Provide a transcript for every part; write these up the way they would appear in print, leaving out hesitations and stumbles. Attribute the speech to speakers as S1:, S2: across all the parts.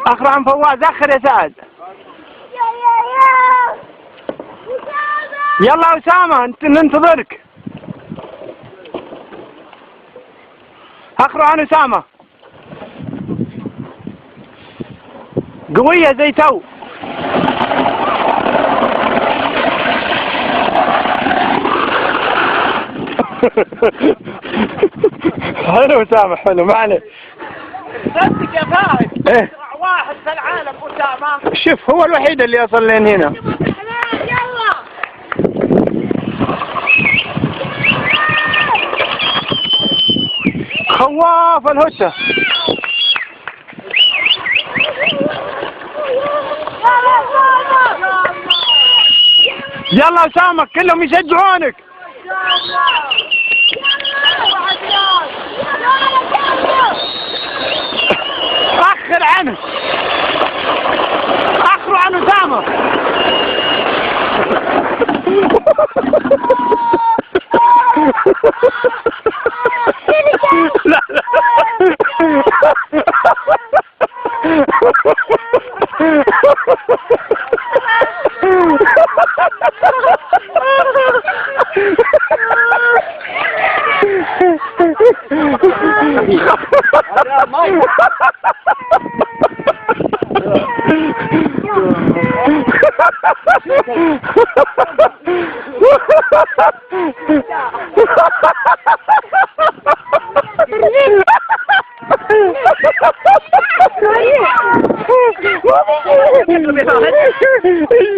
S1: اخر عن فواز، اخر يا سعد. يلا اسامه ننتظرك. اخروا عن اسامه. قويه زي تو. حلو اسامه، حلو، ما عليه.
S2: صدق يا فهد.
S1: ايه
S2: واحد في العالم اسامه.
S1: شوف هو الوحيد اللي يصل لين هنا.
S2: يلا.
S1: خواف الهتة. يلا اسامه كلهم يشجعونك. اخر عنه. اخروا عن اسامه. لا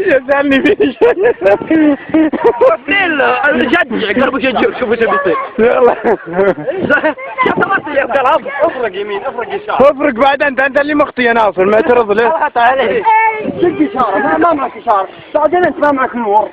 S1: يزعلني فيه.
S2: شجع قربوا شجعوا شوفوا شو بيصير.
S1: يلا
S2: افرق يمين افرق يسار.
S1: افرق بعد انت اللي مخطي يا ناصر، ما اعترض له.
S2: حتى عليه. شق اشاره ما معك اشاره بعدين انت ما معك نور.